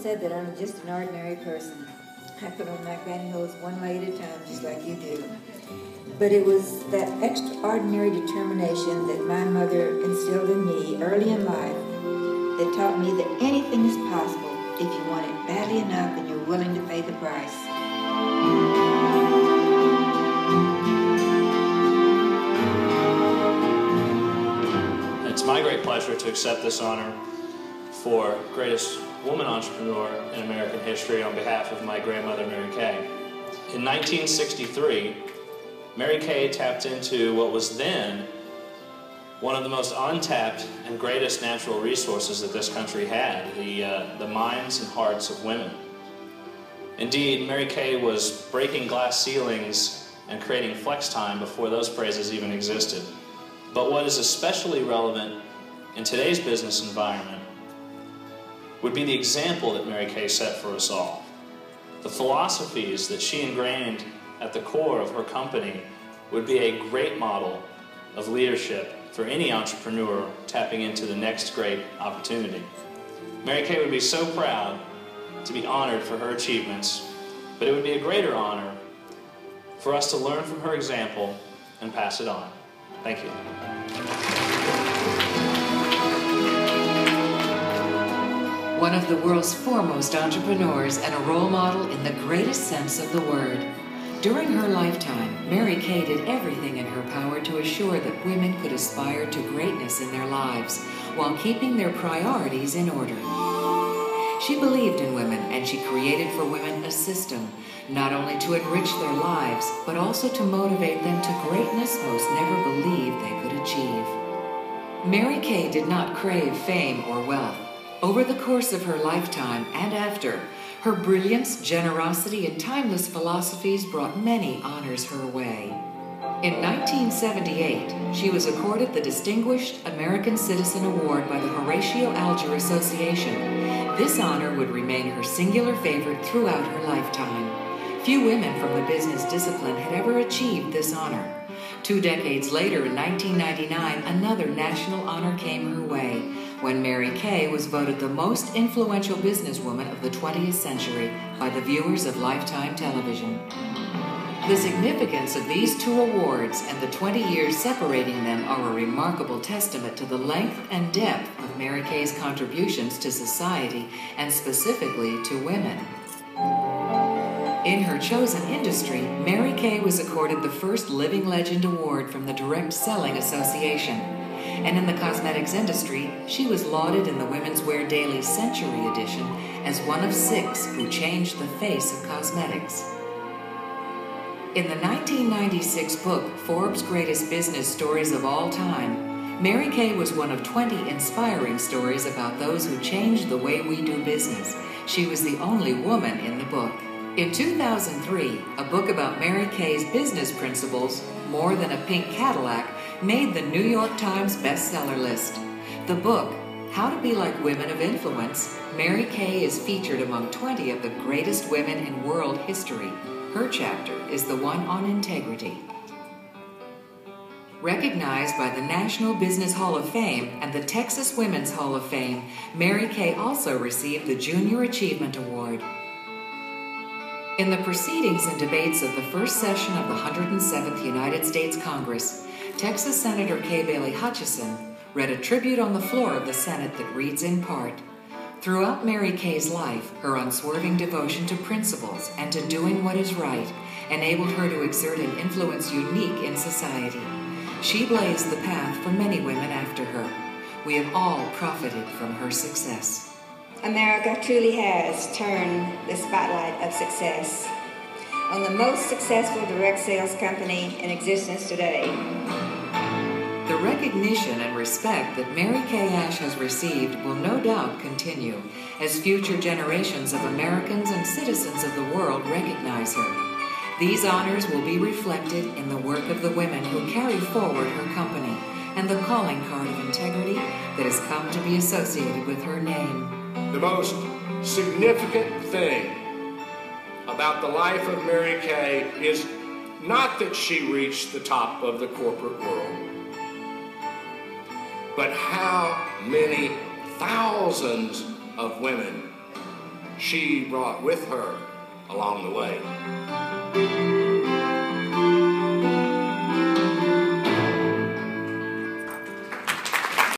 said that I'm just an ordinary person. I put on my pantyhose one leg at a time, just like you do. But it was that extraordinary determination that my mother instilled in me early in life that taught me that anything is possible if you want it badly enough and you're willing to pay the price. It's my great pleasure to accept this honor for greatest woman entrepreneur in American history on behalf of my grandmother, Mary Kay. In 1963, Mary Kay tapped into what was then one of the most untapped and greatest natural resources that this country had, the minds and hearts of women. Indeed, Mary Kay was breaking glass ceilings and creating flex time before those phrases even existed. But what is especially relevant in today's business environment would be the example that Mary Kay set for us all. The philosophies that she ingrained at the core of her company would be a great model of leadership for any entrepreneur tapping into the next great opportunity. Mary Kay would be so proud to be honored for her achievements, but it would be a greater honor for us to learn from her example and pass it on. Thank you. One of the world's foremost entrepreneurs and a role model in the greatest sense of the word. During her lifetime, Mary Kay did everything in her power to assure that women could aspire to greatness in their lives while keeping their priorities in order. She believed in women, and she created for women a system, not only to enrich their lives, but also to motivate them to greatness most never believed they could achieve. Mary Kay did not crave fame or wealth. Over the course of her lifetime and after, her brilliance, generosity, and timeless philosophies brought many honors her way. In 1978, she was accorded the Distinguished American Citizen Award by the Horatio Alger Association. This honor would remain her singular favorite throughout her lifetime. Few women from the business discipline had ever achieved this honor. 2 decades later, in 1999, another national honor came her way, when Mary Kay was voted the most influential businesswoman of the 20th century by the viewers of Lifetime television. The significance of these 2 awards and the 20 years separating them are a remarkable testament to the length and depth of Mary Kay's contributions to society and specifically to women. In her chosen industry, Mary Kay was accorded the first Living Legend Award from the Direct Selling Association. And in the cosmetics industry, she was lauded in the Women's Wear Daily Century edition as one of 6 who changed the face of cosmetics. In the 1996 book, Forbes' Greatest Business Stories of All Time, Mary Kay was one of 20 inspiring stories about those who changed the way we do business. She was the only woman in the book. In 2003, a book about Mary Kay's business principles, More Than a Pink Cadillac, made the New York Times bestseller list. The book, How to Be Like Women of Influence, Mary Kay is featured among 20 of the greatest women in world history. Her chapter is the one on integrity. Recognized by the National Business Hall of Fame and the Texas Women's Hall of Fame, Mary Kay also received the Junior Achievement Award. In the proceedings and debates of the first session of the 107th United States Congress, Texas Senator Kay Bailey Hutchison read a tribute on the floor of the Senate that reads in part, "Throughout Mary Kay's life, her unswerving devotion to principles and to doing what is right enabled her to exert an influence unique in society. She blazed the path for many women after her. We have all profited from her success." America truly has turned the spotlight of success on the most successful direct sales company in existence today. The recognition and respect that Mary Kay Ash has received will no doubt continue as future generations of Americans and citizens of the world recognize her. These honors will be reflected in the work of the women who carry forward her company and the calling card of integrity that has come to be associated with her name. The most significant thing about the life of Mary Kay is not that she reached the top of the corporate world, but how many thousands of women she brought with her along the way.